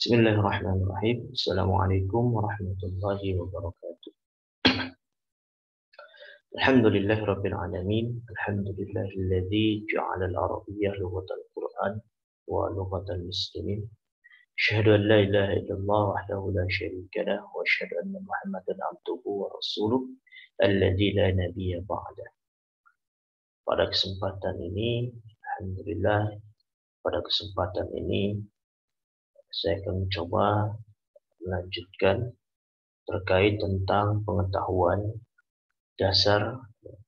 Bismillahirrahmanirrahim. Assalamualaikum warahmatullahi wabarakatuh. Alhamdulillahirabbil alamin. Alhamdulillahilladzi ja'ala al-arabiyyah lughatal Qur'an wa lughatal muslimin. Asyhadu an la ilaha illallah wahdahu la syarika lah wa asyhadu anna Muhammadan abduhu wa rasuluh alladzi la nabiyya ba'da. Pada kesempatan ini, alhamdulillah, saya akan mencoba melanjutkan terkait tentang pengetahuan dasar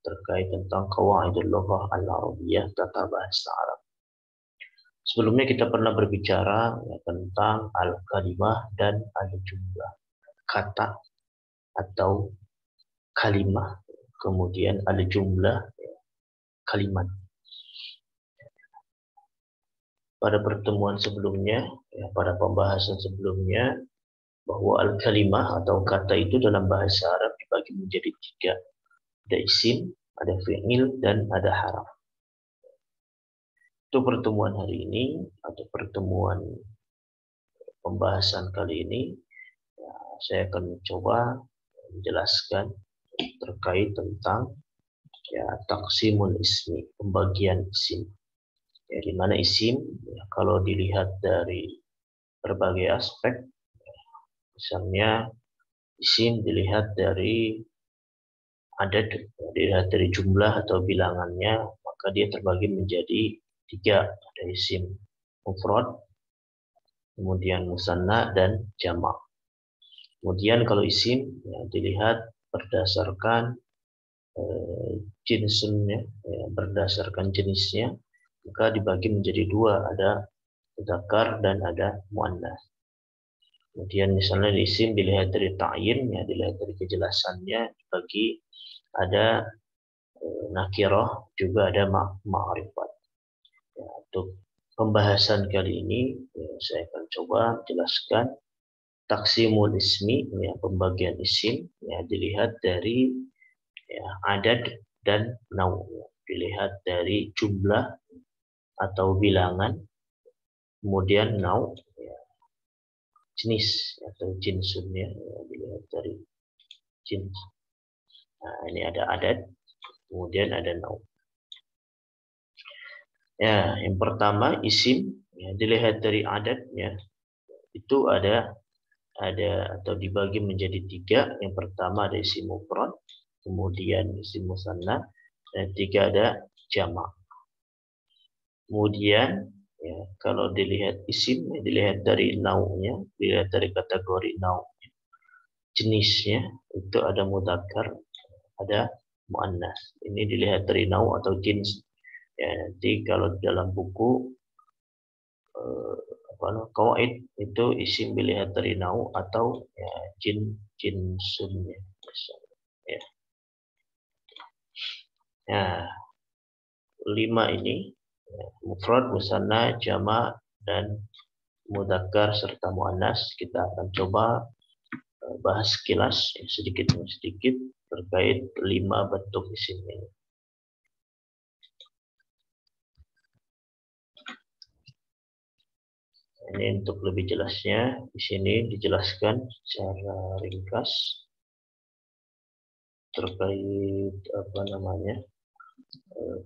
terkait tentang qawaidul lughah al-arabiyyah, tata bahasa Arab. Sebelumnya kita pernah berbicara tentang al-kalimah dan al-jumlah, kata atau kalimah, kemudian al-jumlah, kalimat. Pada pertemuan sebelumnya, pada pembahasan sebelumnya, bahwa al-kalimah atau kata itu dalam bahasa Arab dibagi menjadi tiga. Ada isim, ada fi'il, dan ada haraf. Itu pertemuan hari ini, atau pertemuan pembahasan kali ini, saya akan mencoba menjelaskan terkait tentang taqsimul ismi, pembagian isim. Di mana isim, kalau dilihat dari berbagai aspek, misalnya isim dilihat dari adad, dilihat dari jumlah atau bilangannya, maka dia terbagi menjadi tiga. Ada isim mufrad, kemudian musanna, dan jamak. Kemudian kalau isim dilihat berdasarkan berdasarkan jenisnya, maka dibagi menjadi dua, ada dzakar dan ada muannats. Kemudian misalnya isim dilihat dari ta'yin, dilihat dari kejelasannya, dibagi ada nakirah, juga ada ma'rifat. Untuk pembahasan kali ini saya akan coba jelaskan taqsimul ismi, pembagian isim, dilihat dari adad dan nau', dilihat dari jumlah atau bilangan, kemudian nau', jenis atau jinsunnya, dilihat dari jins. Nah, ini ada adad, kemudian ada nau'. Yang pertama isim, dilihat dari adadnya, itu ada atau dibagi menjadi tiga. Yang pertama ada isim mufrad, kemudian isim musanna, dan tiga ada jamak. Kemudian kalau dilihat isim, dilihat dari nau'nya, dilihat dari kategori nau'nya, jenisnya, itu ada mudzakkar, ada muannats. Ini dilihat dari nau' atau jins. Nanti kalau dalam buku qawaid itu isim dilihat dari nau' atau jinsunnya. Lima ini, mufrad, musanna, jamak, dan mudzakkar serta muannats, kita akan coba bahas sekilas sedikit demi sedikit terkait lima bentuk isim ini. Ini untuk lebih jelasnya, di sini dijelaskan secara ringkas terkait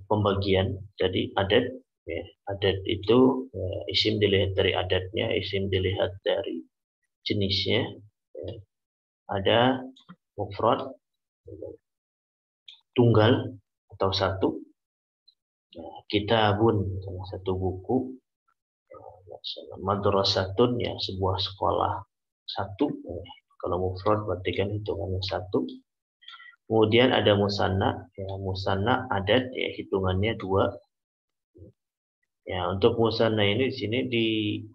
pembagian. Jadi adad, adad itu isim dilihat dari adadnya, isim dilihat dari jenisnya. Ada mufrad, tunggal atau satu, kitabun, satu buku, madrasatun, sebuah sekolah, satu. Kalau mufrad berarti kan hitungannya satu. Kemudian ada musanna, musanna adad, hitungannya dua. Untuk musanna ini di sini di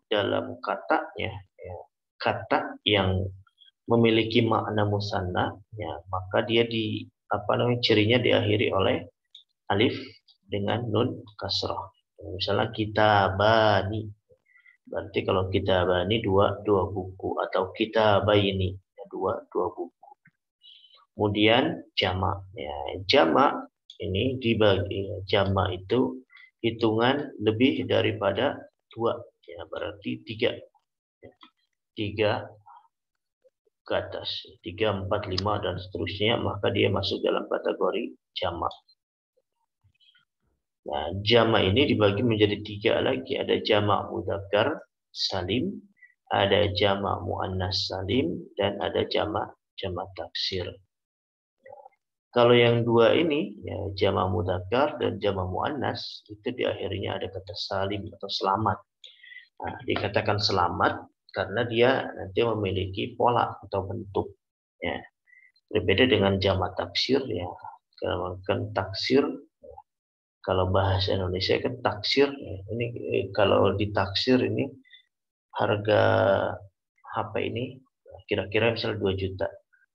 dalam katanya, kata yang memiliki makna musanna, maka dia cirinya diakhiri oleh alif dengan nun kasrah. Misalnya kitabani, berarti kalau kitabani dua buku, atau kitabaini dua buku. Kemudian jamak, jamak ini dibagi, jamak itu hitungan lebih daripada dua, berarti tiga. 3 ke atas, 3, 4, 5 dan seterusnya, maka dia masuk dalam kategori jamak. Nah, jamak ini dibagi menjadi 3 lagi. Ada jamak mudzakkar salim, ada jamak muannas salim, dan ada jamak taksir. Kalau yang dua ini, ya, jamak mudzakkar dan jamak muannas, itu di akhirnya ada kata salim atau selamat. Nah, dikatakan selamat karena dia nanti memiliki pola atau bentuk. Ya. Berbeda dengan jamak taksir, ya. Kalau kan taksir, kalau bahasa Indonesia kan taksir, ya. Ini kalau ditaksir ini harga HP ini kira-kira misalnya 2 juta.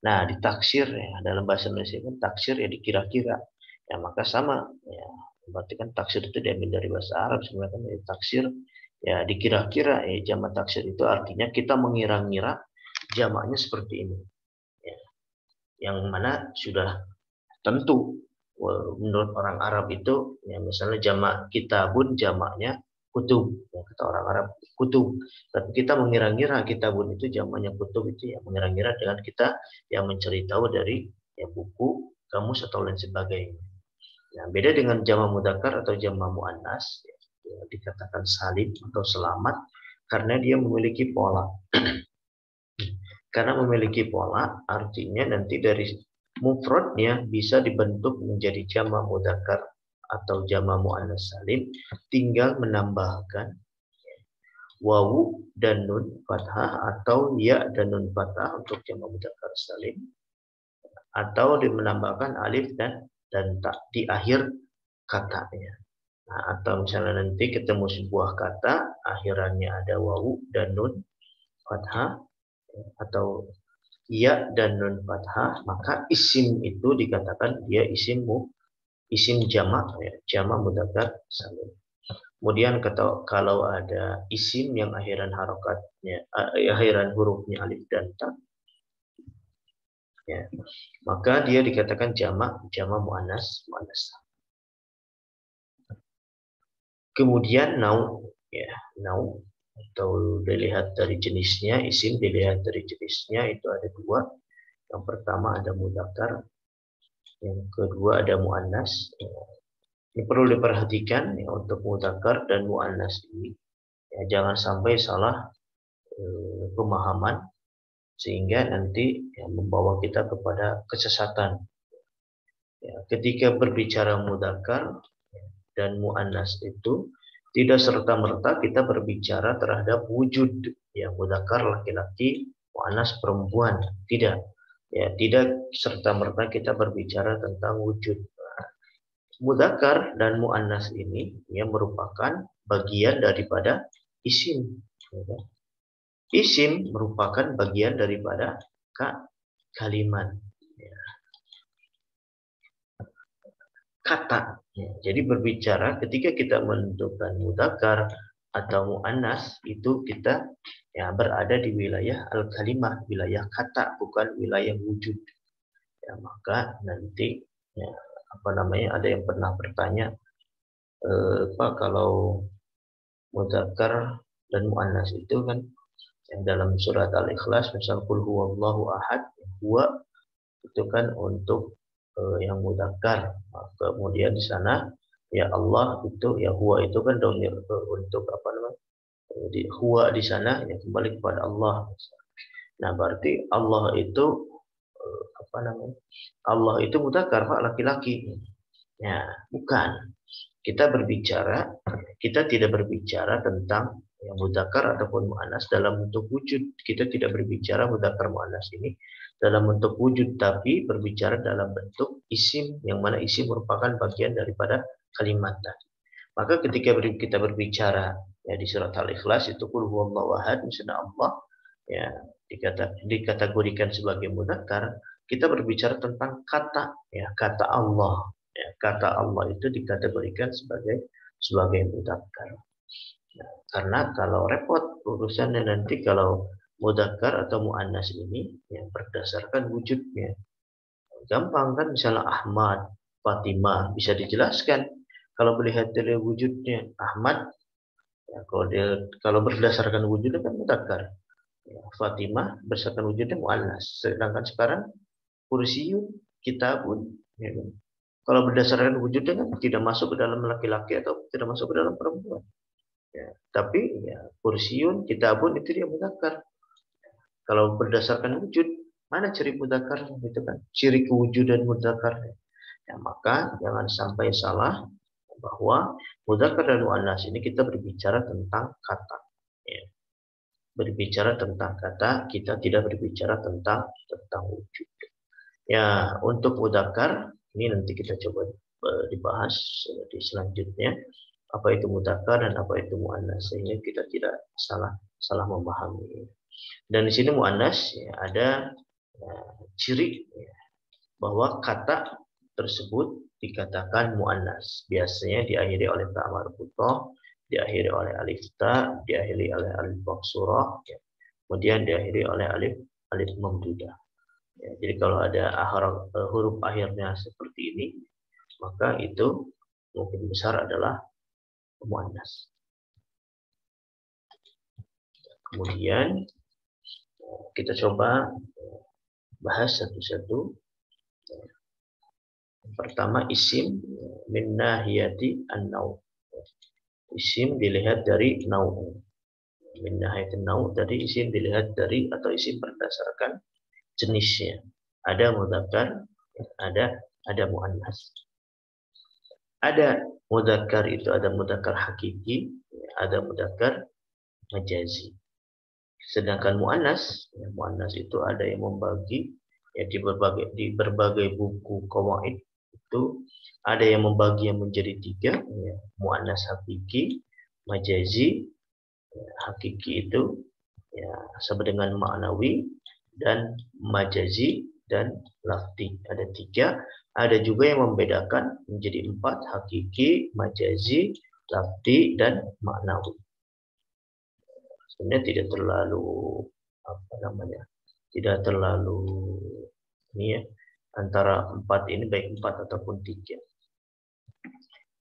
Nah, ditaksir, ya, dalam bahasa Indonesia kan taksir ya dikira-kira. Ya, maka sama, ya. Berarti kan taksir itu diambil dari bahasa Arab, sebenarnya kan taksir ya dikira-kira, ya jamak taksir itu artinya kita mengira-ngira jamaknya seperti ini, ya. Yang mana sudah tentu menurut orang Arab itu, ya misalnya jamak kitabun jamaknya kutub, ya, kata orang Arab kutub. Tapi kita mengira-ngira kitabun itu jamaknya kutub, itu ya mengira-ngira dengan kita yang mencari tahu dari ya buku, kamus atau lain sebagainya. Nah, beda dengan jamak mudzakkar atau jamak muannas, ya, dikatakan salim atau selamat karena dia memiliki pola. Karena memiliki pola, artinya nanti dari mufradnya bisa dibentuk menjadi jamak mudzakkar atau jamak muannas salim, tinggal menambahkan wawu dan nun fathah atau ya dan nun fathah untuk jamak mudzakkar salim, atau menambahkan alif dan tak di akhir katanya. Nah, atau misalnya nanti ketemu sebuah kata akhirannya ada wawu dan nun fathah atau ya dan nun fathah, maka isim itu dikatakan dia isim jamak, ya, jamak mudzakkar salim. Kemudian kalau ada isim yang akhiran harokatnya, akhiran hurufnya alif dan ta, ya, maka dia dikatakan jamak muannas. Kemudian nau, ya, nau atau dilihat dari jenisnya, isim dilihat dari jenisnya itu ada 2. Yang pertama ada mudzakkar, yang kedua ada muannas. Ini perlu diperhatikan, ya, untuk mudzakkar dan muannas ini, ya, jangan sampai salah pemahaman sehingga nanti ya, membawa kita kepada kesesatan. Ya, ketika berbicara mudzakkar dan muannas itu tidak serta-merta kita berbicara terhadap wujud, ya, mudzakkar laki-laki, muannas perempuan, tidak. Ya, tidak serta-merta kita berbicara tentang wujud. Mudzakkar dan muannas ini ya merupakan bagian daripada isim. Isim merupakan bagian daripada kalimat. Kata. Jadi berbicara ketika kita menentukan mudzakkar atau muannas itu kita ya berada di wilayah al-kalimah, wilayah kata, bukan wilayah wujud. Ya, maka nanti ya, ada yang pernah bertanya, Pak, kalau mudzakkar dan muannas itu kan yang dalam surat Al-Ikhlas misal qul huwallahu ahad, huwa itu kan untuk yang mudzakkar. Kemudian di sana ya Allah itu ya huwa itu kan domir untuk huwa di sana ya kembali kepada Allah. Nah, berarti Allah itu Allah itu mudzakkar, Pak, laki-laki. Ya, bukan. Kita tidak berbicara tentang yang mudzakkar ataupun muannas dalam bentuk wujud. Kita tidak berbicara mudzakkar muannas ini dalam bentuk wujud, tapi berbicara dalam bentuk isim, yang mana isim merupakan bagian daripada kalimat tadi. Maka ketika kita berbicara ya di surat Al-Ikhlas itu qul huwallahu ahad, misalnya Allah ya dikategorikan sebagai mudzakkar, kita berbicara tentang kata, ya, kata Allah. Ya, kata Allah itu dikategorikan sebagai mudzakkar. Nah, karena kalau repot urusannya nanti kalau mudzakkar atau muannas ini yang berdasarkan wujudnya. Gampang kan, misalnya Ahmad, Fatimah bisa dijelaskan. Kalau melihat dari wujudnya Ahmad, ya, kalau berdasarkan wujudnya kan mudzakkar. Ya, Fatimah berdasarkan wujudnya muannas. Sedangkan sekarang kursiyun, kitabun. Ya, kan? Kalau berdasarkan wujudnya kan tidak masuk ke dalam laki-laki atau tidak masuk ke dalam perempuan. Ya, tapi ya, kursiyun, kitabun itu dia mudzakkar. Kalau berdasarkan wujud, mana ciri mudzakkar gitu kan? Ciri kewujudan mudzakkar. Ya, maka jangan sampai salah bahwa mudzakkar dan muannas ini kita berbicara tentang kata. Ya. Berbicara tentang kata, kita tidak berbicara tentang wujud. Ya, untuk mudzakkar ini nanti kita coba dibahas di selanjutnya apa itu mudzakkar dan apa itu muannas sehingga kita tidak salah memahami. Dan di sini muannas ya, ada ciri ya, bahwa kata tersebut dikatakan muannas. Biasanya diakhiri oleh ta marbuthah, diakhiri oleh alif ta, diakhiri oleh alif maqsurah, ya. Kemudian diakhiri oleh alif mamdudah. Ya, jadi kalau ada huruf akhirnya seperti ini, maka itu mungkin besar adalah muannas. Kemudian kita coba bahas satu-satu. Pertama isim min nahiyati an-naw. Isim dilihat dari naw. Min nahiyati an-naw tadi isim dilihat dari atau isim berdasarkan jenisnya. Ada mudzakkar, ada muannas. Ada mudzakkar itu ada mudzakkar hakiki, ada mudzakkar majazi. Sedangkan muannas, ya, muannas itu ada yang membagi ya di berbagai buku qawaid itu ada yang membagi yang menjadi 3, ya, muannas hakiki, majazi. Ya, hakiki itu ya sama dengan ma'nawi dan majazi dan lafzi. Ada 3. Ada juga yang membedakan menjadi 4, hakiki, majazi, lafzi dan ma'nawi. Sebenarnya tidak terlalu tidak terlalu ini ya, antara 4 ini baik 4 ataupun 3.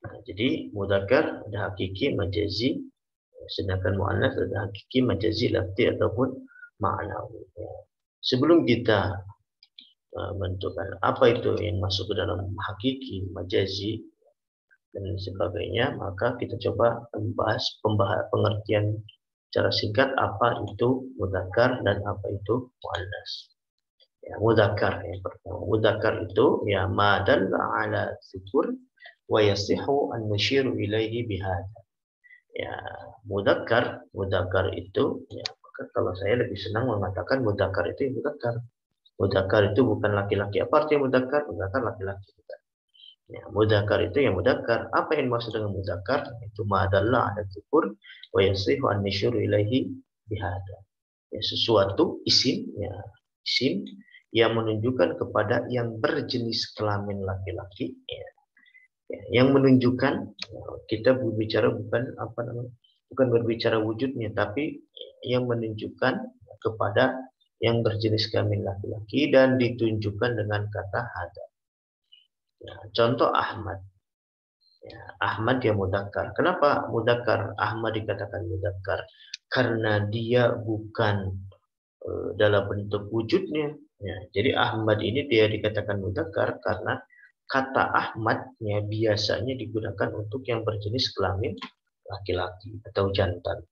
Nah, jadi mudzakkar ada hakiki, majazi, sedangkan muannas ada hakiki, majazi, lafzi ataupun ma'nawi. Sebelum kita menentukan apa itu yang masuk ke dalam hakiki, majazi dan sebagainya, maka kita coba membahas pengertian secara singkat apa itu mudzakkar dan apa itu muannas. Ya, mudzakkar yang pertama. Mudzakkar itu ya ma dalla ala dzukur wa yasihu an nushiru ilaihi bihadza. Ya, mudzakkar itu ya maka kalau saya lebih senang mengatakan mudzakkar itu mudzakkar. Mudzakkar itu bukan laki-laki. Apa artinya mudzakkar? Mudzakkar laki-laki. Ya, mudzakkar itu yang mudzakkar. Apa yang dimaksud dengan mudzakkar? Itu ma dalla ala dzukur wa yasihu an nushiru ilaihi bihadza. Ya, sesuatu isim ya isim yang menunjukkan kepada yang berjenis kelamin laki-laki ya. Yang menunjukkan kita berbicara bukan berbicara wujudnya tapi yang menunjukkan kepada yang berjenis kelamin laki-laki dan ditunjukkan dengan kata hada. Ya, contoh Ahmad. Ya, Ahmad dia mudzakkar. Kenapa mudzakkar? Ahmad dikatakan mudzakkar karena dia bukan dalam bentuk wujudnya. Ya, jadi Ahmad ini dia dikatakan mudzakkar karena kata Ahmadnya biasanya digunakan untuk yang berjenis kelamin laki-laki atau jantan.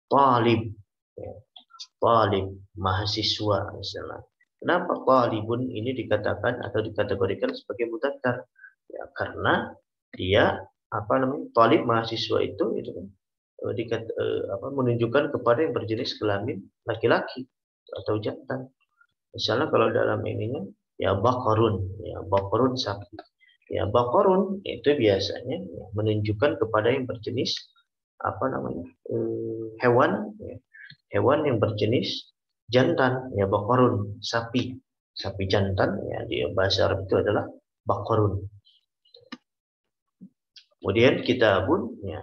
Talib, ya, talib, mahasiswa misalnya. Kenapa talibun ini dikatakan atau dikategorikan sebagai mudzakkar? Ya, karena dia talib mahasiswa itu kan menunjukkan kepada yang berjenis kelamin laki-laki atau jantan. Misalnya kalau dalam ininya ya bakarun sapi. Ya bakarun itu biasanya ya, menunjukkan kepada yang berjenis hewan ya, hewan yang berjenis jantan ya bakarun sapi jantan ya di bahasa Arab itu adalah bakarun. Kemudian kitabun ya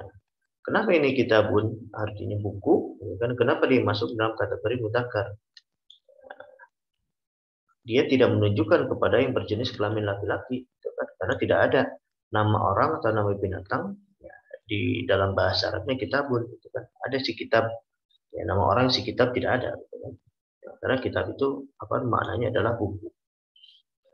kenapa ini kitabun artinya buku ya kan kenapa dia masuk dalam kategori mudzakkar? Dia tidak menunjukkan kepada yang berjenis kelamin laki-laki gitu kan? Karena tidak ada nama orang atau nama binatang ya, di dalam bahasa Arabnya kitabun gitu kan. Ada si kitab Ya, nama orang isi kitab tidak ada. Gitu kan. Ya, karena kitab itu maknanya adalah buku.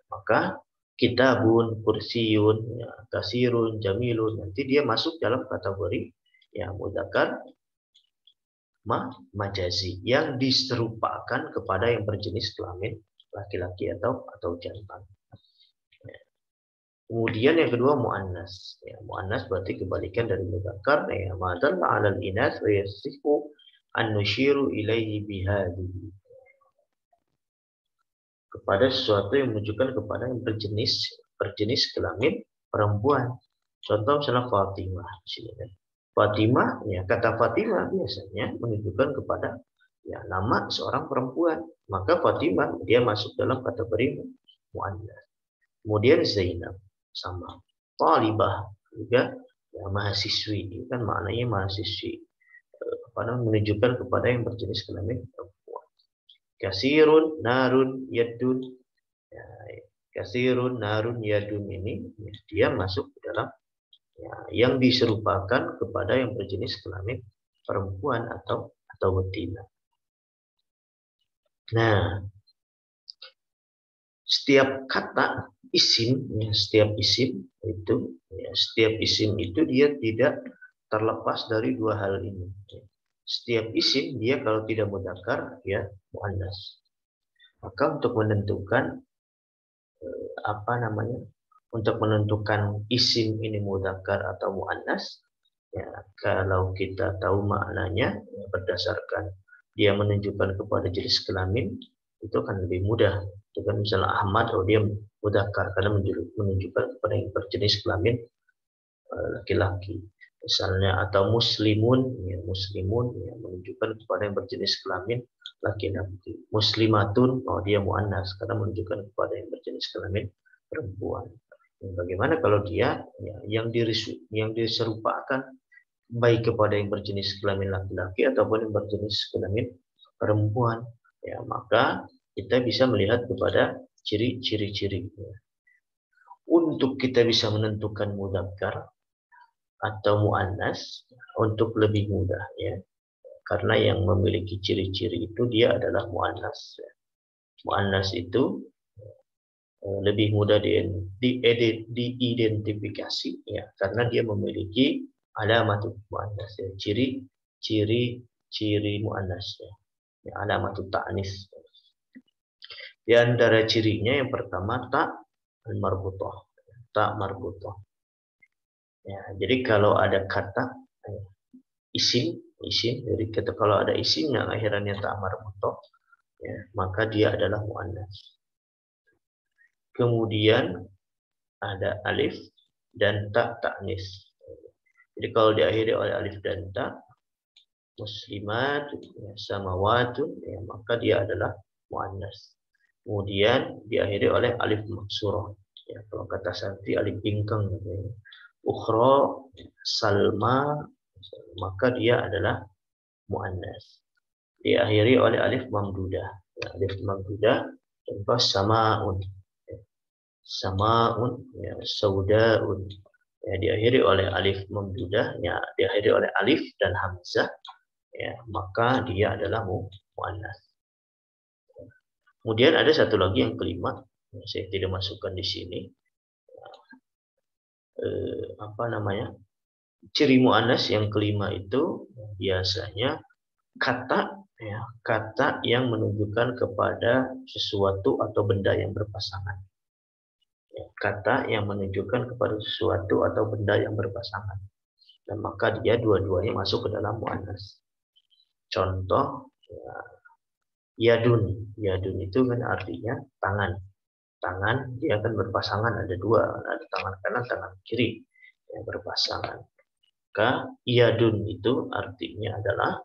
Maka kitabun, kursiyun, ya, kasirun, jamilun, nanti dia masuk dalam kategori ya mudzakkar majazi yang diserupakan kepada yang berjenis kelamin laki-laki atau jantan. Ya. Kemudian yang kedua muannas. Ya, muannas berarti kebalikan dari mudzakkar. Ya, madalla 'alal inas wa yasihu an nushiru ilaihi bihadhihi. Kepada sesuatu yang menunjukkan kepada yang berjenis kelamin perempuan. Contoh misalnya Fatimah. Fatimah, ya kata Fatimah biasanya menunjukkan kepada ya nama seorang perempuan. Maka Fatimah dia masuk dalam kategori muannas. Kemudian Zainab sama. Talibah juga ya mahasiswi. Ini kan maknanya mahasiswi. Menunjukkan kepada yang berjenis kelamin perempuan. Kasirun, narun, yadun. Ya, kasirun, narun, yadun ini ya, dia masuk ke dalam ya, yang diserupakan kepada yang berjenis kelamin perempuan atau betina. Nah, setiap kata isim, ya, setiap isim itu dia tidak terlepas dari dua hal ini. Setiap isim dia kalau tidak mudzakkar ya muannas. Maka untuk menentukan untuk menentukan isim ini mudzakkar atau muannas ya kalau kita tahu maknanya ya, berdasarkan dia menunjukkan kepada jenis kelamin itu akan lebih mudah. Itu kan misalnya Ahmad dia mudzakkar karena menunjukkan kepada yang berjenis kelamin laki-laki. Misalnya atau muslimun ya menunjukkan kepada yang berjenis kelamin laki-laki. Muslimatun dia muannas karena menunjukkan kepada yang berjenis kelamin perempuan. Bagaimana kalau dia ya, yang diserupakan baik kepada yang berjenis kelamin laki-laki ataupun yang berjenis kelamin perempuan, ya maka kita bisa melihat kepada ciri-ciri. Untuk kita bisa menentukan mudzakkar atau muannas untuk lebih mudah ya, karena yang memiliki ciri-ciri itu dia adalah muannas. Muannas itu lebih mudah diidentifikasi ya karena dia memiliki alamat muannas ya, ciri muannas ya, alamat ta'nis. Di antara cirinya yang pertama marbutah. Ta marbutah. Ya, jadi kalau ada kata isim, jadi kalau ada isim yang akhirannya ta marbutah ya, maka dia adalah muannas. Kemudian ada alif dan ta ta'nis. Jadi kalau diakhiri oleh alif dan ta, muslimat, ya, samawatun, ya, maka dia adalah muannas. Kemudian diakhiri oleh alif maksurah. Ya, kalau kata Santi alif bingkang. Ya. Ukhra, salma, maka dia adalah muannas. Diakhiri oleh alif mamdudah. Ya, alif mamdudah, contoh samaun. Samaun, ya, saudaun, ya, diakhiri oleh alif mamdudah, ya, diakhiri oleh alif dan hamzah, ya, maka dia adalah muannas. Kemudian ada satu lagi yang kelima, saya tidak masukkan di sini, ciri muannas yang kelima itu biasanya kata yang menunjukkan kepada sesuatu atau benda yang berpasangan. Kata yang menunjukkan kepada sesuatu atau benda yang berpasangan. Dan maka dia dua-duanya masuk ke dalam muannas. Contoh yadun. Yadun itu kan artinya tangan. Tangan dia akan berpasangan, ada dua, ada tangan kanan, tangan kiri yang berpasangan. Maka yadun itu artinya adalah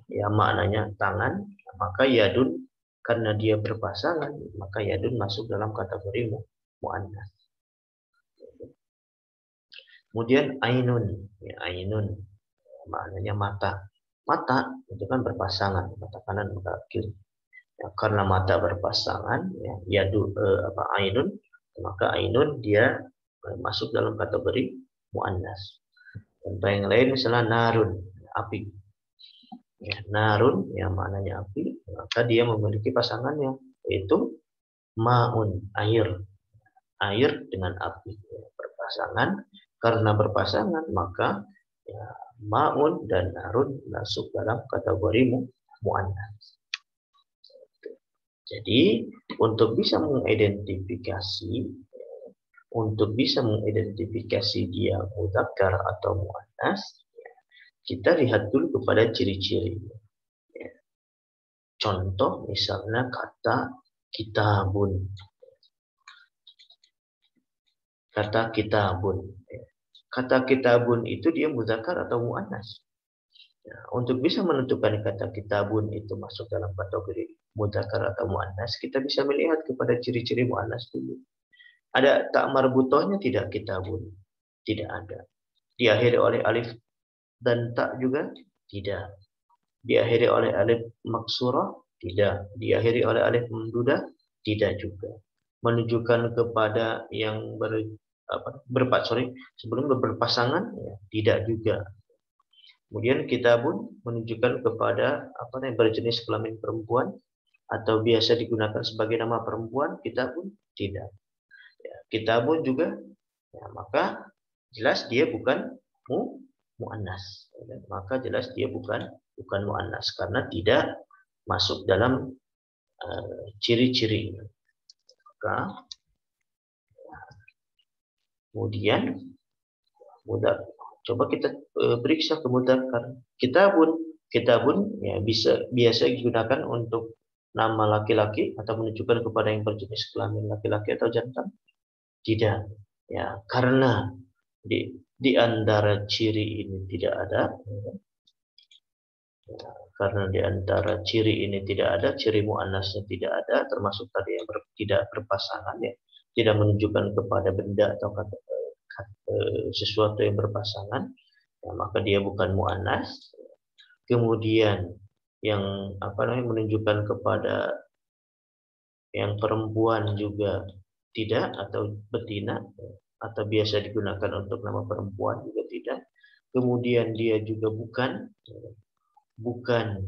ya maknanya tangan. Maka yadun karena dia berpasangan, maka yadun masuk dalam kategori muannas. Kemudian ainun, ya, ainun maknanya mata. Mata itu kan berpasangan, mata kanan, mata kiri. Ya, karena mata berpasangan, ya, ainun, maka ainun dia masuk dalam kategori muannas. Contoh yang lain misalnya narun, api. Ya, narun yang maknanya api, maka dia memiliki pasangannya, yaitu maun, air. Air dengan api ya, berpasangan. Karena berpasangan maka ya, maun dan narun masuk dalam kategori muannas. Jadi untuk bisa mengidentifikasi dia mudzakkar atau muannas, kita lihat dulu kepada ciri-ciri. Contoh misalnya kata kitabun. Kata kitabun. Kata kitabun itu dia mudzakkar atau muannas. Ya, untuk bisa menentukan kata kitabun itu masuk dalam kategori mudzakkar atau muannas, kita bisa melihat kepada ciri-ciri muannas dulu. Ada tak marbutohnya tidak kitabun? Tidak ada. Diakhiri oleh alif dan tak juga? Tidak. Diakhiri oleh alif maksurah? Tidak. Diakhiri oleh alif mamdudah? Tidak juga. Menunjukkan kepada yang sebelum berpasangan? Ya, tidak juga. Kemudian kitabun menunjukkan kepada berjenis kelamin perempuan atau biasa digunakan sebagai nama perempuan, kitabun tidak. Ya, kitabun juga, ya, maka jelas dia bukan muannas. Maka jelas dia bukan muannas karena tidak masuk dalam ciri-ciri. Maka kemudian coba kita periksa ke mudzakkar. Kitabun ya biasa digunakan untuk nama laki-laki atau menunjukkan kepada yang berjenis kelamin laki-laki atau jantan. Tidak. Ya, karena di antara ciri ini tidak ada. Ya, karena di antara ciri ini tidak ada, ciri muannasnya tidak ada, termasuk tadi yang tidak berpasangan ya, tidak menunjukkan kepada benda atau sesuatu yang berpasangan, ya, maka dia bukan muannas. Kemudian yang menunjukkan kepada yang perempuan juga tidak, atau betina atau biasa digunakan untuk nama perempuan juga tidak. Kemudian dia juga bukan bukan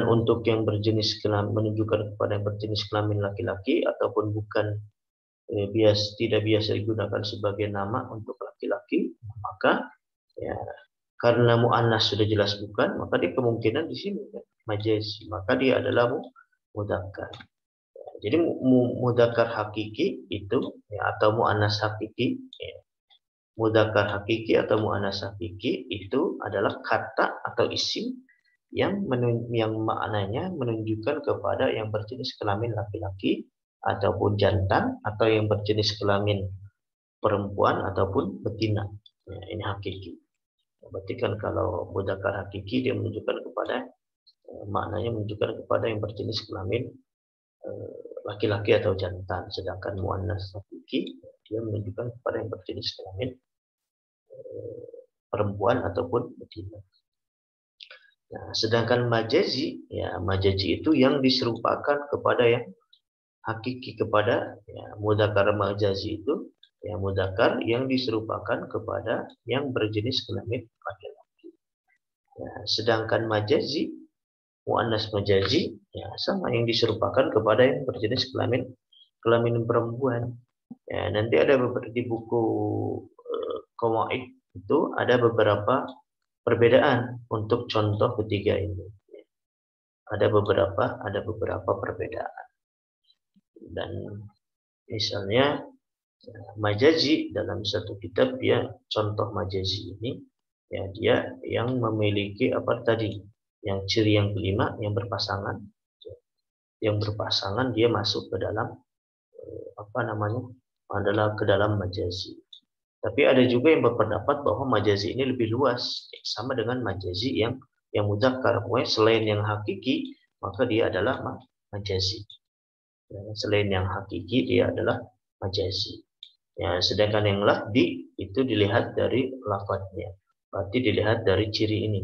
untuk yang berjenis kelamin, menunjukkan kepada yang berjenis kelamin laki-laki, ataupun bukan tidak biasa digunakan sebagai nama untuk laki-laki. Maka ya, karena muannas sudah jelas bukan, maka dia kemungkinan di sini ya, majazi, maka dia adalah mudzakkar. Jadi mudzakkar hakiki itu ya, atau muannas hakiki ya. Mudzakkar hakiki atau muannas hakiki itu adalah kata atau isim yang maknanya menunjukkan kepada yang berjenis kelamin laki-laki ataupun jantan, atau yang berjenis kelamin perempuan ataupun betina. Ya, ini hakiki. Berarti kan kalau mudzakkar hakiki dia menunjukkan kepada maknanya menunjukkan kepada yang berjenis kelamin laki-laki atau jantan, sedangkan muannas hakiki dia menunjukkan kepada yang berjenis kelamin perempuan ataupun betina. Nah, sedangkan majazi, ya majazi itu yang diserupakan kepada yang hakiki, kepada ya, mudzakkar majazi itu ya mudzakkar yang diserupakan kepada yang berjenis kelamin laki-laki. Ya, sedangkan majazi, muannas majazi ya sama yang diserupakan kepada yang berjenis kelamin perempuan. Ya, nanti ada di buku Qawaid itu ada beberapa perbedaan untuk contoh ketiga ini. Ada beberapa perbedaan. Dan misalnya majazi dalam satu kitab, dia contoh majazi ini ya dia yang memiliki yang ciri yang kelima, yang berpasangan. Yang berpasangan dia masuk ke dalam adalah ke dalam majazi. Tapi ada juga yang berpendapat bahwa majazi ini lebih luas, sama dengan majazi yang mudzakkar. Selain yang hakiki, maka dia adalah majazi. Selain yang hakiki, dia adalah majazi. Ya, sedangkan yang lafzi itu dilihat dari lafadznya. Berarti dilihat dari ciri ini.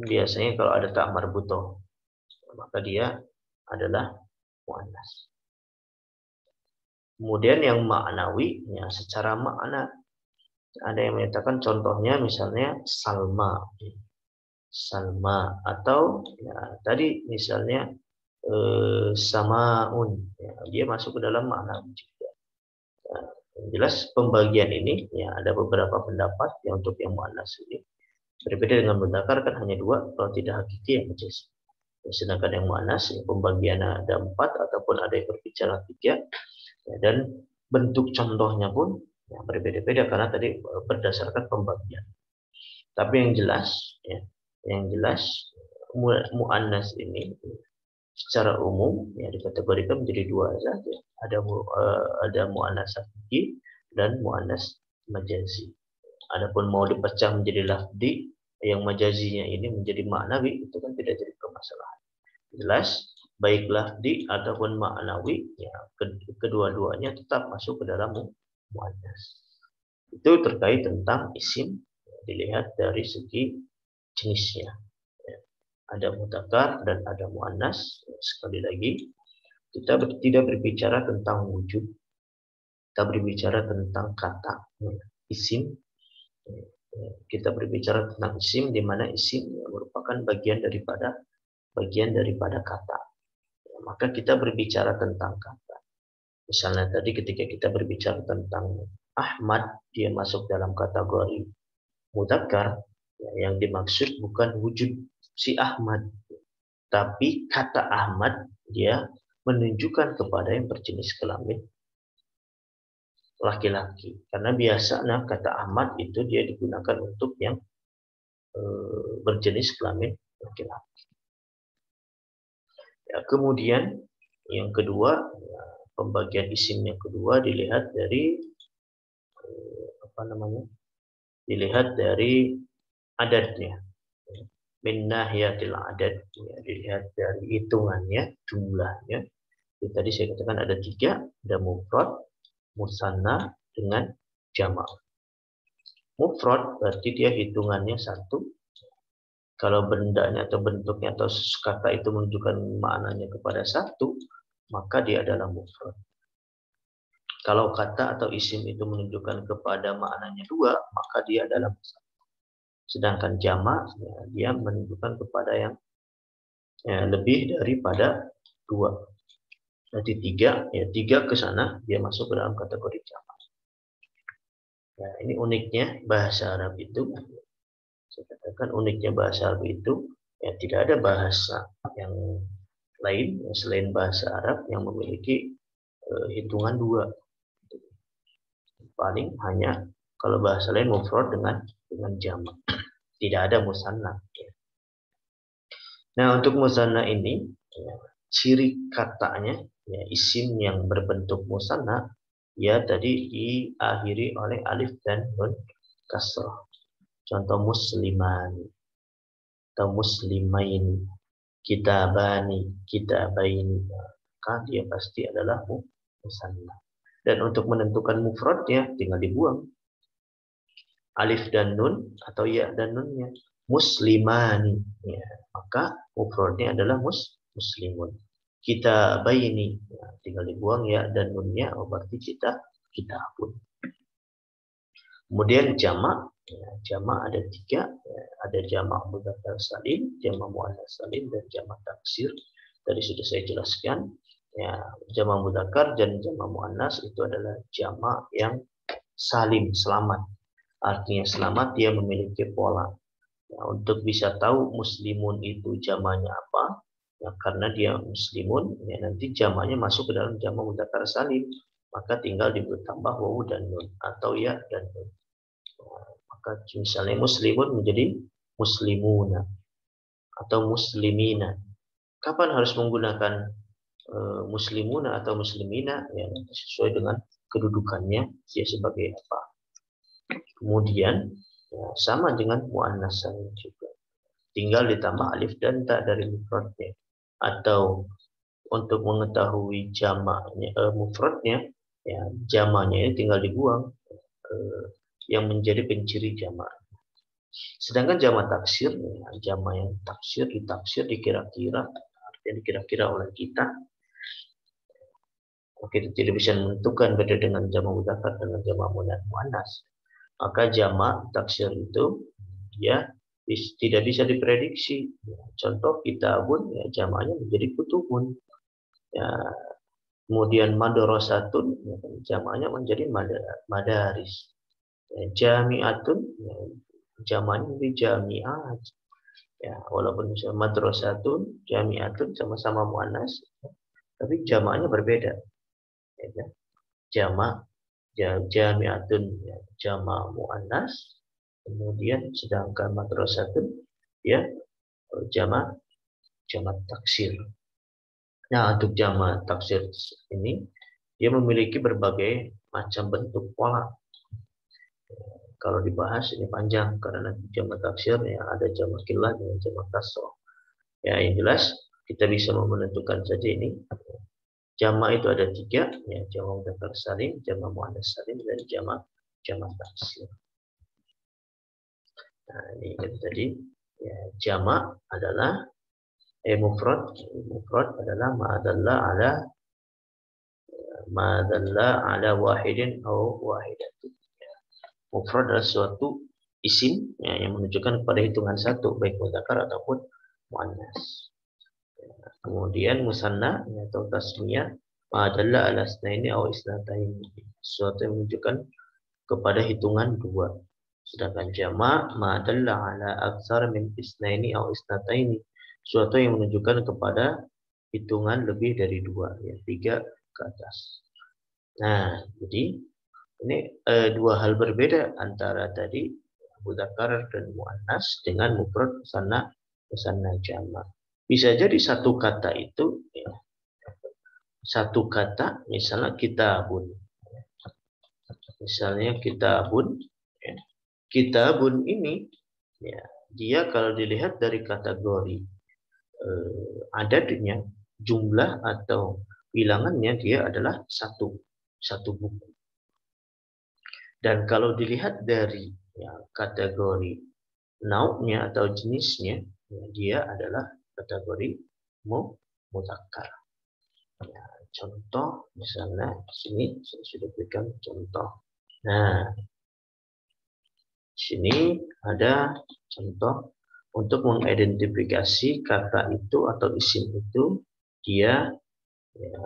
Biasanya kalau ada tak marbutoh, maka dia adalah muannas. Kemudian yang maknawi, ya secara makna Ada yang menyatakan contohnya misalnya Salma, Salma atau ya, tadi misalnya Samaun, ya, dia masuk ke dalam makna juga. Nah, yang jelas pembagian ini ya ada beberapa pendapat yang untuk yang muannas ini berbeda dengan mudzakkar kan hanya dua kalau tidak hakiki yang majaz. Sedangkan yang muannas ya, pembagiannya ada 4 ataupun ada yang berbicara 3 ya, dan bentuk contohnya pun ya, berbeda-beda karena tadi berdasarkan pembagian. Tapi yang jelas ya, yang jelas muannas ini secara umum ya dikategorikan menjadi dua saja. Ada muannas hakiki dan muannas majazi. Adapun mau dipecah menjadi lafzi yang majazinya ini menjadi maknawi itu kan tidak jadi permasalahan. Jelas baik lafzi ataupun maknawi ya kedua-duanya tetap masuk ke dalam muannas. Itu terkait tentang isim dilihat dari segi jenisnya. Ada mudzakkar dan ada muannas. Sekali lagi kita tidak berbicara tentang wujud, kita berbicara tentang kata isim. Kita berbicara tentang isim di mana isim merupakan bagian daripada kata. Maka kita berbicara tentang kata. Misalnya tadi ketika kita berbicara tentang Ahmad, dia masuk dalam kategori mudzakkar, yang dimaksud bukan wujud si Ahmad, tapi kata Ahmad dia menunjukkan kepada yang berjenis kelamin laki-laki. Karena biasanya kata Ahmad itu dia digunakan untuk yang berjenis kelamin laki-laki. Ya, kemudian yang kedua, ya, pembagian isim yang kedua dilihat dari dilihat dari adatnya. Min nahiyatil adad, ya, dilihat dari hitungannya, jumlahnya. Jadi, tadi saya katakan ada 3, ada mufrad, musanna dengan jamak. Mufrad berarti dia hitungannya 1. Kalau bendanya atau bentuknya atau kata itu menunjukkan maknanya kepada 1, maka dia adalah mufrad. Kalau kata atau isim itu menunjukkan kepada maknanya 2, maka dia adalah musanna. Sedangkan jamak ya, dia menunjukkan kepada yang lebih daripada 2. Nanti 3, ya 3 ke sana dia masuk ke dalam kategori jamak. Ya, ini uniknya bahasa Arab itu. Saya katakan uniknya bahasa Arab itu ya tidak ada bahasa yang lain selain bahasa Arab yang memiliki hitungan 2. Paling hanya kalau bahasa lain mufrad dengan jamak. Tidak ada musanna. Nah, untuk musanna ini ya, ciri katanya ya, isim yang berbentuk musanna ya tadi diakhiri oleh alif dan nun kasrah. Contoh musliman atau muslimain, kitabani, kitabaini, maka dia pasti adalah musanna. Dan untuk menentukan mufradnya tinggal dibuang alif dan nun atau ya dan nunnya. Muslimani, ya, maka mufradnya adalah muslimun. Kitabaini, ya, tinggal dibuang ya dan nunnya, berarti kitabun. Kemudian jamak, ya, jamak ada 3, ya, ada jamak mudzakkar salim, jamak muannas salim, dan jamak taksir. Tadi sudah saya jelaskan. Ya, jamak mudzakkar dan jamak muannas itu adalah jamak yang salim, selamat. Artinya selamat, dia memiliki pola. Ya, untuk bisa tahu muslimun itu jamaknya apa, ya, karena dia muslimun, ya, nanti jamaknya masuk ke dalam jamak mudzakkar salim. Maka tinggal ditambah wawu dan nun atau ya dan nun. Maka misalnya muslimun menjadi muslimuna atau muslimina. Kapan harus menggunakan muslimuna atau muslimina? Ya, sesuai dengan kedudukannya dia sebagai apa. Kemudian ya, sama dengan muannas salim juga. Tinggal ditambah alif dan ta dari mufradnya. Atau untuk mengetahui jamaknya mufradnya, ya jamaknya ini tinggal dibuang yang menjadi penciri jamak. Sedangkan jamak taksir, ya, jamak yang ditaksir dikira-kira, artinya dikira-kira oleh kita. Kita tidak bisa menentukan beda dengan jamak mudzakkar dengan jamak muannas. Maka jamak taksir itu ya tidak bisa diprediksi. Ya, contoh kitabun, ya jamaknya menjadi kutubun. Ya, kemudian madrasatun, ya, jamaknya menjadi madaris. Ya, jami'atun, ya, jamaknya menjadi jami'at. Ya, walaupun misalnya madrasatun, jami'atun sama-sama muannas, tapi jamaknya berbeda. Ya, kan? Jamak, jami'atun, ya, jamak muannas, kemudian sedangkan madrasatun, ya jamak jamak taksir. Nah, untuk jamak taksir ini dia memiliki berbagai macam bentuk pola. Kalau dibahas ini panjang karena jamak taksir ya ada jamak qillah dan jamak kasrah. Ya, yang jelas kita bisa menentukan saja ini. Jamak itu ada tiga, ya jamak mudzakkar salim, jamak muannats salim, dan jamak taksir. Nah, ini tadi ya, jamak adalah mufrad adalah ma dalla ala wahidin atau wahidatin. Mufrad adalah suatu isim ya, yang menunjukkan kepada hitungan satu baik mudzakkar ataupun muannas. Kemudian musanna atau tasniyah ma dalla ala isnaini atau isnatain, sesuatu yang menunjukkan kepada hitungan dua. Sedangkan jamak ma dalla ala aktsar min isnaini atau isnataini, sesuatu yang menunjukkan kepada hitungan lebih dari dua, ya tiga ke atas. Nah, jadi ini dua hal berbeda antara tadi mudzakkar dan muannas dengan mufrad, musanna jamak. Bisa jadi satu kata itu ya, satu kata misalnya kitabun. Misalnya kitabun ya. Kitabun ini ya, dia kalau dilihat dari kategori adadnya, jumlah atau bilangannya dia adalah satu buku. Dan kalau dilihat dari ya, kategori nau'nya atau jenisnya, ya, dia adalah kategori mudzakkar. Ya, contoh misalnya di sini saya sudah berikan contoh. Nah, di sini ada contoh untuk mengidentifikasi kata itu atau isim itu, dia ya,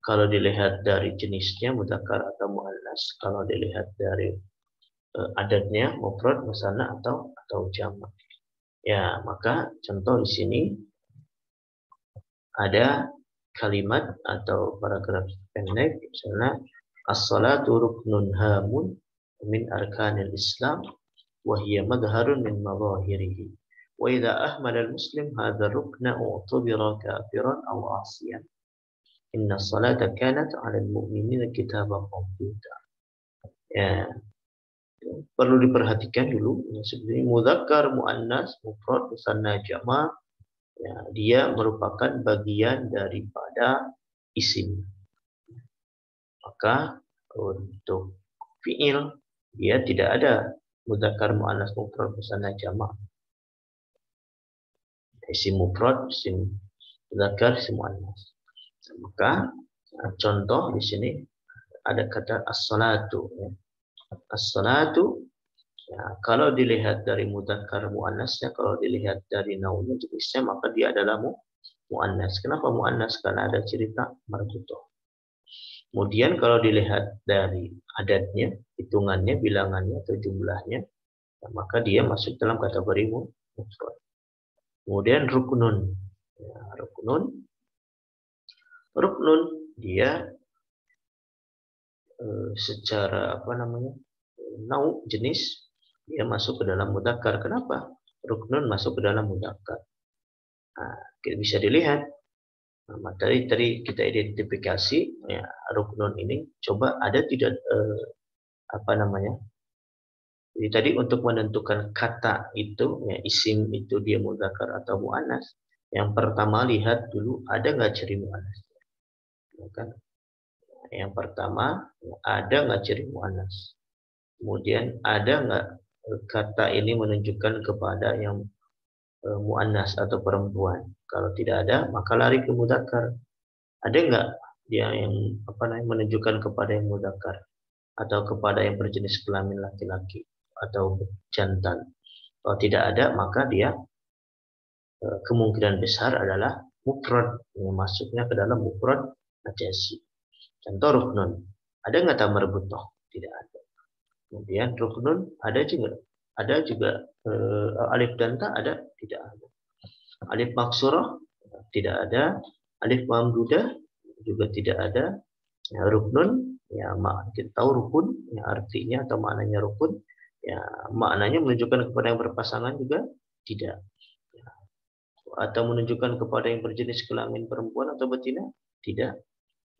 kalau dilihat dari jenisnya mudzakkar atau muannas, kalau dilihat dari adatnya mufrad, musanna atau jamak. Ya, maka contoh di sini ada kalimat atau paragraf pendek misalnya as-salatu ruknun hamun min arkanil Islam wa hiya madharun min madhahirihi wa idza ahmala al-muslim hadha rukna u'tubira kafiran aw 'asiyan inna as-salata kanat 'ala al-mu'minina kitaban mawquta. Ya, perlu diperhatikan dulu ya, sebenarnya mudzakkar, muannas, mufrad, musanna, jamak ya, dia merupakan bagian daripada isim. Maka untuk fiil dia tidak ada mudzakkar, muannas, mufrad, musanna, jamak. Isim mufrad, isim mudzakkar, isim muannas. Maka contoh di sini ada kata as-salatu ya. As-salatu ya, kalau dilihat dari mudzakkar muannasnya, kalau dilihat dari naunya jenisnya, maka dia adalah muannas. Kenapa muannas? Karena ada cerita marbutoh. Kemudian kalau dilihat dari adatnya, hitungannya, bilangannya atau jumlahnya, ya, maka dia masuk dalam kategori mufrad. Kemudian ruknun. Ya, ruknun dia secara nau jenis dia masuk ke dalam mudzakkar. Kenapa? Ruknun masuk ke dalam mudzakkar. Nah, bisa dilihat. Nah, tadi kita identifikasi ya, ruknun ini coba ada tidak Jadi tadi untuk menentukan kata itu ya, isim itu dia mudzakkar atau muannas. Yang pertama lihat dulu ada nggak ciri muannas. Ya, kan? Yang pertama ada nggak ciri muannas. Kemudian ada nggak kata ini menunjukkan kepada yang muannas atau perempuan. Kalau tidak ada, maka lari ke mudzakkar. Ada nggak dia yang menunjukkan kepada yang mudzakkar? atau kepada yang berjenis kelamin laki-laki atau jantan. Kalau tidak ada, maka dia kemungkinan besar adalah mufrad, yang masuknya ke dalam mufrad majazi. Contoh ruknun. Ada nggak tamar butoh? Tidak ada. Kemudian ruknun ada juga. Ada juga alif dan ta ada? Tidak ada. Alif maksurah tidak ada. Alif mamdudah juga tidak ada. Ya, ruknun, ya kita tahu rukun, ya artinya atau maknanya rukun, ya maknanya menunjukkan kepada yang berpasangan juga tidak. Ya, atau menunjukkan kepada yang berjenis kelamin perempuan atau betina tidak.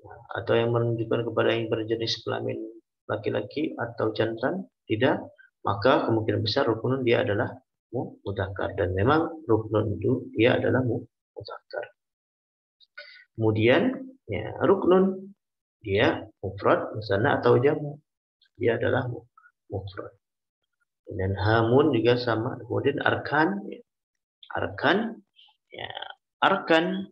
Ya, atau yang menunjukkan kepada yang berjenis kelamin laki-laki atau jantan tidak. Maka kemungkinan besar ruknun dia adalah mudzakkar, dan memang ruknun itu dia adalah mudzakkar. Kemudian ya ruknun dia mufrad, musanna atau jamu. Dia adalah mufrad. Dan hamun juga sama. Kemudian arkan, ya. Arkan, ya arkan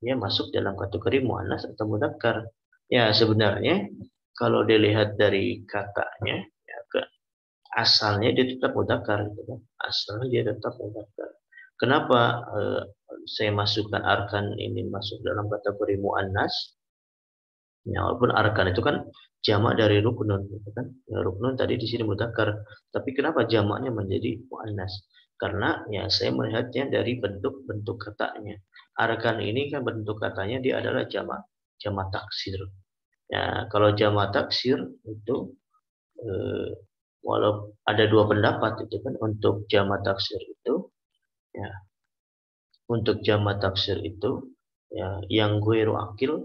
dia masuk dalam kategori muannas atau mudzakkar. Ya sebenarnya kalau dilihat dari katanya, ya, asalnya dia tetap mudzakkar, gitu kan? Asalnya dia tetap mudzakkar. Kenapa saya masukkan arkan ini masuk dalam kategori muannas? Ya, walaupun arkan itu kan jamak dari ruknun, gitu kan? Ya, ruknun tadi di sini mudzakkar, tapi kenapa jamaknya menjadi muannas? Karena ya saya melihatnya dari bentuk katanya. Arkan ini kan bentuk katanya dia adalah jamak taksir. Ya, kalau jamak taksir itu walau ada dua pendapat itu kan untuk jamak taksir itu, ya untuk jamak taksir itu ya yang ghairu akil,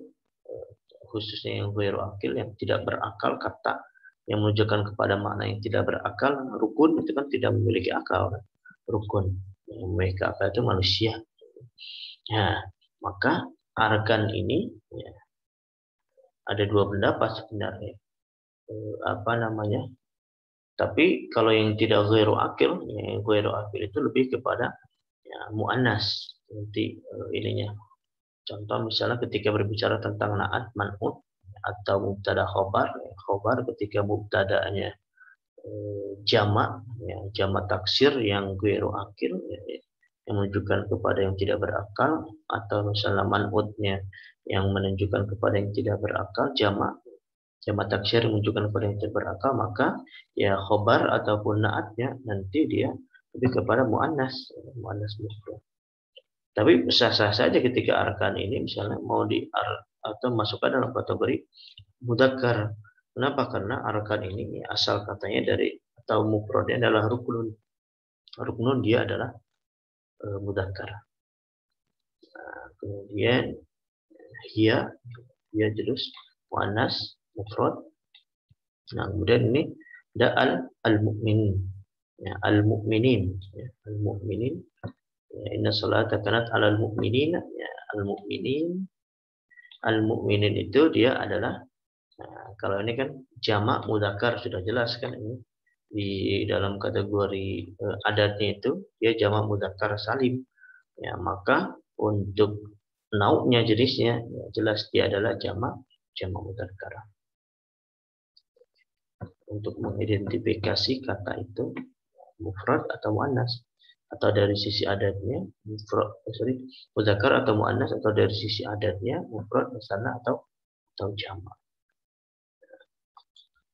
khususnya yang ghairu akil, yang tidak berakal, kata yang menunjukkan kepada makna yang tidak berakal. Rukun itu kan tidak memiliki akal kan? Rukun yang memiliki akal itu manusia. Ya, maka arkan ini ya, ada dua pendapat sebenarnya. Apa namanya? Tapi kalau yang tidak ghairu akil, yang ghairu akil itu lebih kepada ya, muannas nanti ininya. Contoh misalnya ketika berbicara tentang naat, man'ut atau mubtada khobar, khobar ketika mubtadanya jamak, ya, jamak taksir yang ghairu akil, ya, yang menunjukkan kepada yang tidak berakal, atau misalnya man'utnya yang menunjukkan kepada yang tidak berakal, jamak taksir menunjukkan kepada yang tidak berakal, maka ya khobar ataupun naatnya nanti dia lebih kepada muannas mufrad. Tapi sah-sah saja ketika arkan ini misalnya mau atau masukkan dalam kategori mudzakkar. Kenapa? Karena arkan ini asal katanya dari atau mufradnya adalah ruknun. Ruknun dia adalah mudzakkar. Nah, kemudian dia jelas muannas mufrad. Nah, kemudian ini ada al-mu'minin. Ya, al-mu'minin, ya, al-mu'minin. Ya, inna salata kanat 'alal mu'minin, ya, al-mu'minin itu dia adalah, nah, kalau ini kan jamak mudzakkar sudah jelas kan, ini di dalam kategori adatnya itu dia jamak mudzakkar salim. Ya, maka untuk nauknya jenisnya ya, jelas dia adalah jamak mudzakkar. Untuk mengidentifikasi kata itu mufrad atau muannas, atau dari sisi adatnya mudzakkar atau muannas, atau dari sisi adatnya mufrad, musanna atau jamak.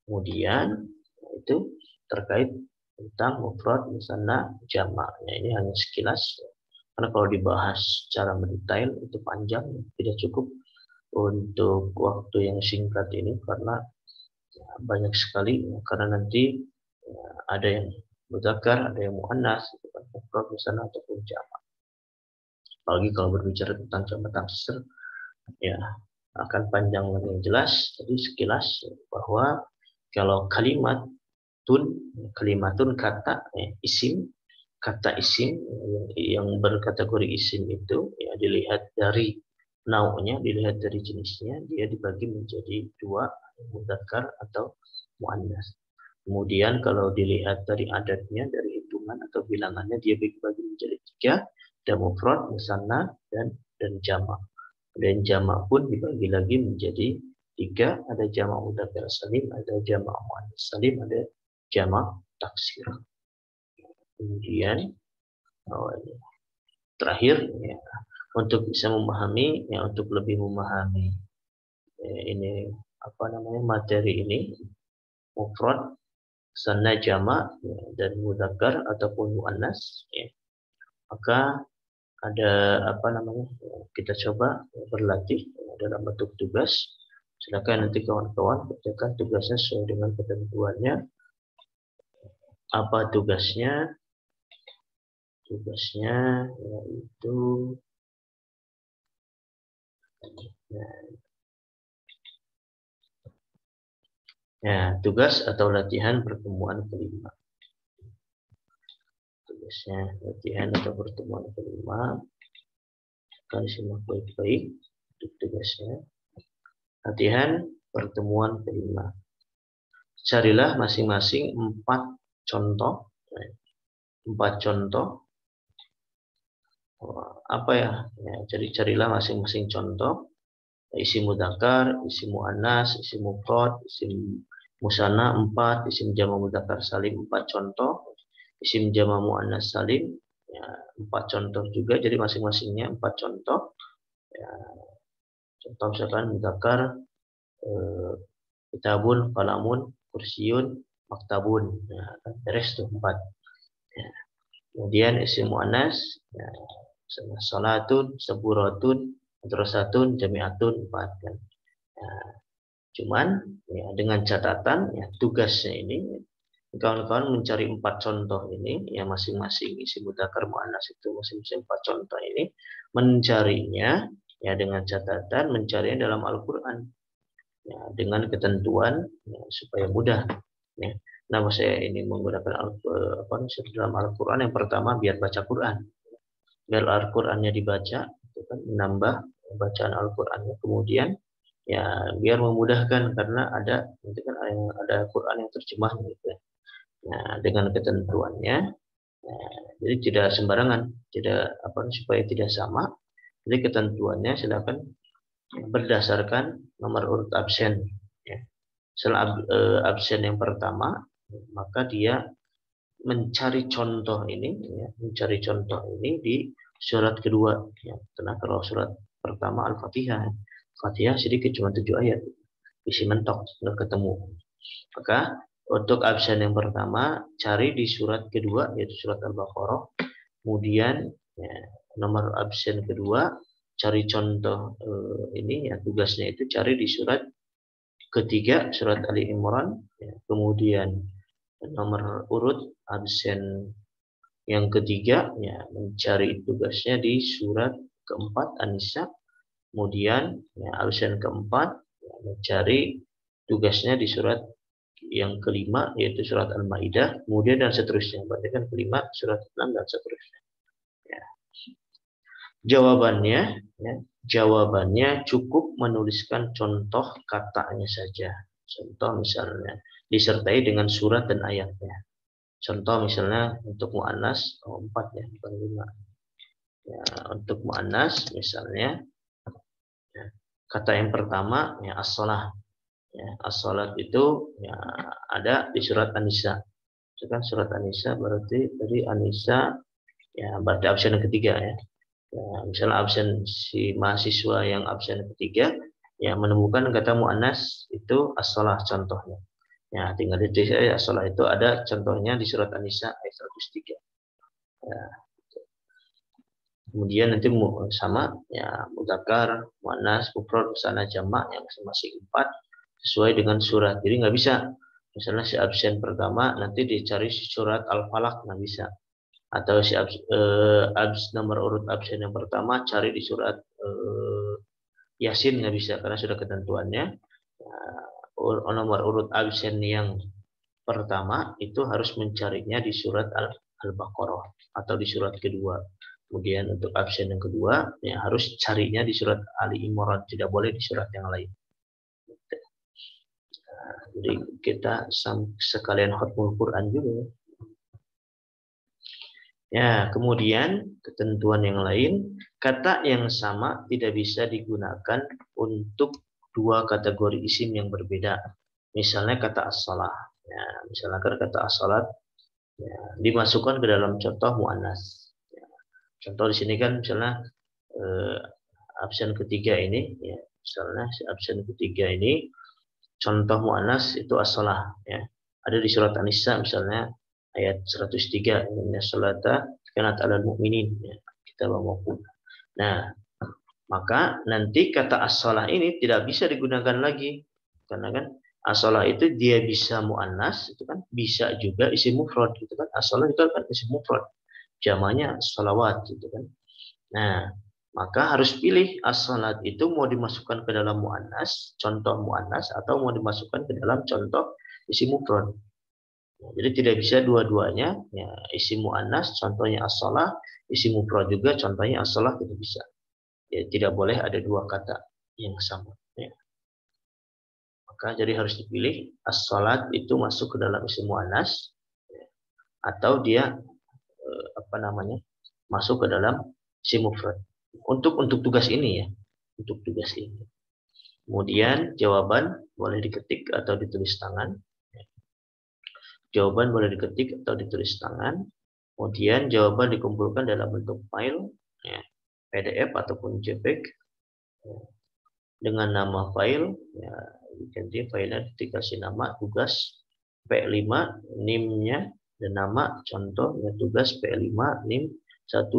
Kemudian itu terkait tentang mufrad, musanna, jamak. Nah, ini hanya sekilas karena kalau dibahas secara mendetail itu panjang, tidak cukup untuk waktu yang singkat ini karena ya, banyak sekali, karena nanti ya, ada yang mudzakkar, ada yang muannas, mufrad, musanna ataupun jamak. Apalagi kalau berbicara tentang jamak taksir, ya akan panjang. Yang jelas tadi sekilas bahwa kalau kalimatun kata isim, kata isim yang berkategori isim itu ya dilihat dari nau'nya, dilihat dari jenisnya, dia dibagi menjadi dua, mudzakkar atau muannas. Kemudian kalau dilihat dari adatnya, dari hitungan atau bilangannya, dia dibagi menjadi tiga, ada mufrad, musanna, dan jamak. Dan jamak pun dibagi lagi menjadi 3, ada jamak mudzakkar salim, ada jamak muannats salim, ada jamak taksir. Kemudian terakhir ya, untuk bisa memahami ya, untuk lebih memahami ini materi ini mufrad, sanna, jamak ya, dan mudzakkar ataupun muannas ya. Maka ada kita coba berlatih dalam bentuk tugas. Silakan nanti kawan-kawan kerjakan tugasnya sesuai dengan ketentuannya. Apa tugasnya? Tugasnya yaitu tugas atau latihan pertemuan kelima. Tugasnya latihan atau pertemuan kelima. Kalian simak baik-baik untuk tugasnya. Latihan pertemuan kelima. Carilah masing-masing 4 contoh. 4 contoh. Apa ya? Jadi carilah masing-masing contoh. Isim mudzakkar, isim muannas, isim mufrad, isim musanna 4, isim jamak mudzakkar salim 4 contoh, isim jamak muannas salim ya, 4 contoh juga. Jadi masing-masingnya 4 contoh. Ya, contoh misalkan mudzakkar kitabun, qalamun, kursiun, maktabun. Nah, beres tuh 4. Ya. Kemudian isim muannas ya, salatun, saburatun, madrasatun, jami'atun 4 kan. Ya, cuman ya, dengan catatan ya, tugasnya ini kawan-kawan mencari 4 contoh ini ya, masing-masing isim mudzakkar muannas itu masing-masing 4 contoh ini mencarinya ya dengan catatan mencarinya dalam Al-Qur'an ya, dengan ketentuan ya, supaya mudah ya. Nah, saya ini menggunakan dalam Al-Qur'an yang pertama biar baca Quran. Biar Al-Qur'annya dibaca itu kan menambah bacaan Al-Qur'annya. Kemudian ya biar memudahkan karena ada Quran yang terjemah gitu ya. Nah, dengan ketentuannya jadi tidak sembarangan, tidak supaya tidak sama. Jadi ketentuannya silakan berdasarkan nomor urut absen ya. Setelah absen yang pertama maka dia mencari contoh ini ya, mencari contoh ini di surat kedua ya. Karena kalau surat pertama Al-Fatihah, Fatihah sedikit cuma 7 ayat, isi mentok nggak ketemu. Maka untuk absen yang pertama cari di surat kedua yaitu surat Al-Baqarah. Kemudian ya, nomor absen kedua cari contoh ini ya, tugasnya itu cari di surat ketiga surat Ali Imran ya. Kemudian nomor urut absen yang ketiga ya, mencari tugasnya di surat keempat An-Nisa. Kemudian ya, absen keempat ya, mencari tugasnya di surat yang kelima yaitu surat Al-Maidah. Kemudian dan seterusnya. Berarti kan kelima surat 6 dan seterusnya. Ya. Jawabannya cukup menuliskan contoh katanya saja. Contoh misalnya disertai dengan surat dan ayatnya. Contoh misalnya untuk muannas 4 ya, bukan 5. Ya, untuk muannas misalnya ya, kata yang pertama ya as-shalah. Ya, as-shalat itu ya, ada di surat An-Nisa. Itu kan surat An-Nisa berarti dari An-Nisa ya berarti absen yang ketiga ya. Ya, misalnya absen si mahasiswa yang absen ketiga ya menemukan kata muannas itu as-shalah contohnya. Ya, tinggal ditulis ya as-shalah itu ada contohnya di surat An-Nisa ayat 103. Ya. Kemudian nanti sama ya mudzakkar, muannas, mufrad, musanna, jamak yang masing-masing 4 sesuai dengan surat. Jadi nggak bisa misalnya si absen pertama nanti dicari si surat Al-Falaq, nggak bisa. Atau si nomor urut absen yang pertama cari di surat Yasin, nggak bisa karena sudah ketentuannya. Nomor urut absen yang pertama itu harus mencarinya di surat Al-Baqarah atau di surat kedua. Kemudian untuk absen yang kedua ya harus carinya di surat Ali Imran, tidak boleh di surat yang lain. Jadi kita sekalian khatmul Quran juga. Ya, kemudian ketentuan yang lain, kata yang sama tidak bisa digunakan untuk dua kategori isim yang berbeda. Misalnya kata as-salah. Ya, misalnya kata as-salat ya, dimasukkan ke dalam contoh muannas. Ya, contoh di sini kan misalnya absen ketiga ini, ya, misalnya absen ketiga ini contoh muannas itu as-salah. Ya. Ada di surat An-Nisa misalnya ayat 103, inna sholata kanat 'alal mu'minin. Ya, kita maupun. Nah, maka nanti kata as-salah ini tidak bisa digunakan lagi. Karena kan as-salah itu dia bisa muannas, itu kan bisa juga isim mufrad gitu kan. As-salah itu kan isim mufrad. Jamaknya sholawat gitu kan. Nah, maka harus pilih as-salat itu mau dimasukkan ke dalam muannas, contoh muannas, atau mau dimasukkan ke dalam contoh isim mufrad. Nah, jadi tidak bisa dua-duanya, ya, isim muannas contohnya as-salah, isim mufrad juga contohnya as-salah, tidak bisa. Ya, tidak boleh ada dua kata yang sama. Ya. Maka jadi harus dipilih as-salat itu masuk ke dalam isim muannas, ya, atau dia masuk ke dalam isim mufrad. Untuk tugas ini ya, untuk tugas ini. Kemudian jawaban boleh diketik atau ditulis tangan. Jawaban boleh diketik atau ditulis tangan. Kemudian jawaban dikumpulkan dalam bentuk file, ya, PDF ataupun JPEG, ya, dengan nama file. Ya, ganti filenya dikasih nama tugas P5, NIM-nya dan nama contoh ya, tugas P5 NIM 1,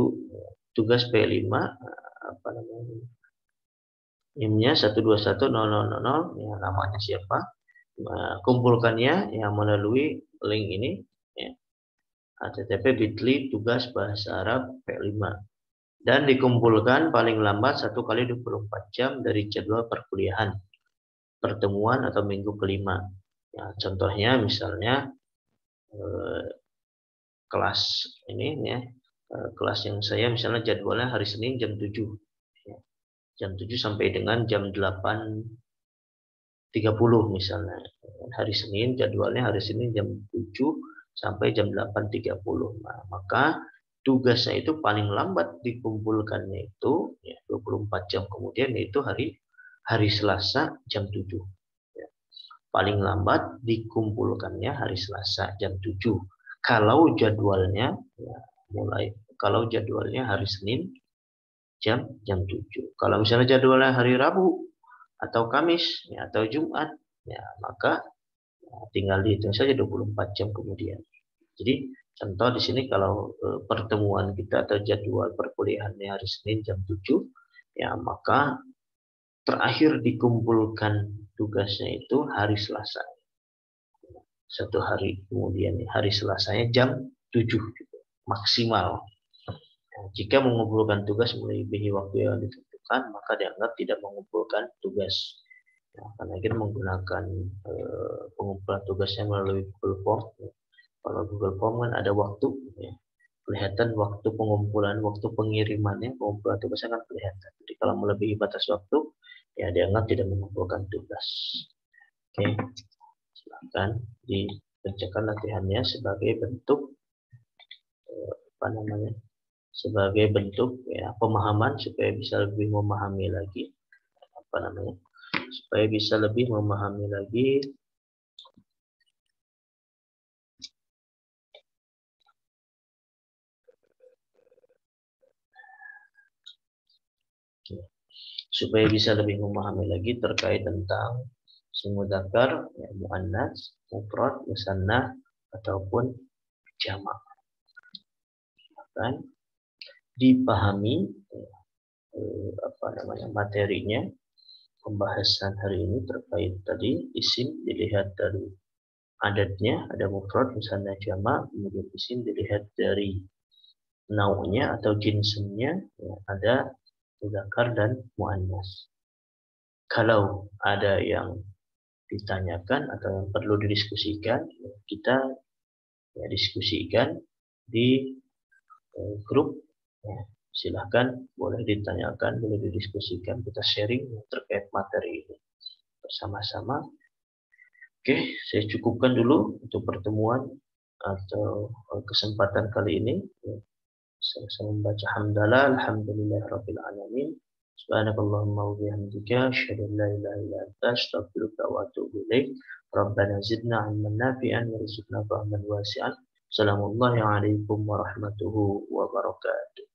tugas P5 apa namanya? NIM-nya 1210000, ya, namanya siapa? Nah, kumpulkannya yang melalui link ini, ya, http://bit.ly tugas bahasa Arab P5, dan dikumpulkan paling lambat 1 kali 24 jam dari jadwal perkuliahan, pertemuan atau minggu kelima. Ya, contohnya misalnya kelas ini ya, kelas yang saya misalnya jadwalnya hari Senin jam 7. Ya, jam 7 sampai dengan jam 8.30 misalnya. Hari Senin jadwalnya hari Senin jam 7 sampai jam 8.30. Nah, maka tugasnya itu paling lambat dikumpulkannya itu ya, 24 jam kemudian, yaitu hari Selasa jam 7. Ya. Paling lambat dikumpulkannya hari Selasa jam 7. Kalau jadwalnya ya, kalau jadwalnya hari Senin jam 7. Kalau misalnya jadwalnya hari Rabu atau Kamis ya, atau Jumat, ya, maka ya, tinggal dihitung saja 24 jam kemudian. Jadi contoh di sini kalau pertemuan kita atau jadwal perkuliahannya hari Senin jam 7, ya, maka terakhir dikumpulkan tugasnya itu hari Selasa. 1 hari kemudian hari Selasanya jam 7 gitu, maksimal. Nah, jika mengumpulkan tugas melebihi waktu yang ditentukan, maka dianggap tidak mengumpulkan tugas. Nah, karena kita menggunakan pengumpulan tugasnya melalui Google Form. Ya. Kalau Google Form kan ada waktu, ya. Kelihatan waktu pengumpulan, waktu pengirimannya, pengumpulan tugasnya kan kelihatan. Jadi kalau melebihi batas waktu, ya dianggap tidak mengumpulkan tugas. Oke, silakan dikerjakan latihannya sebagai bentuk sebagai bentuk ya, pemahaman supaya bisa lebih memahami lagi supaya bisa lebih memahami lagi terkait tentang mudzakkar, ya, muannas, mufrad, musanna ataupun jamak. Kan dipahami materinya. Pembahasan hari ini terkait tadi isim dilihat dari adatnya, ada mufrad, musanna, jamak. Kemudian isim dilihat dari nau'nya atau jinsnya, ya, ada mudzakkar dan muannas. Kalau ada yang ditanyakan atau yang perlu didiskusikan, kita ya, diskusikan di grup. Ya, silahkan, boleh ditanyakan, boleh didiskusikan, kita sharing terkait materi ini bersama-sama. Oke, saya cukupkan dulu untuk pertemuan atau kesempatan kali ini. Saya membaca hamdalah, alhamdulillahirabbil alamin. Subhanakallahumma wa bihamdika asyhadu an la ilaha illa anta astaghfiruka wa atubu ilaik. Rabbana zidna ilman nafi'an warzuqna fahman wasi'an. Assalamualaikum warahmatullahi wabarakatuh.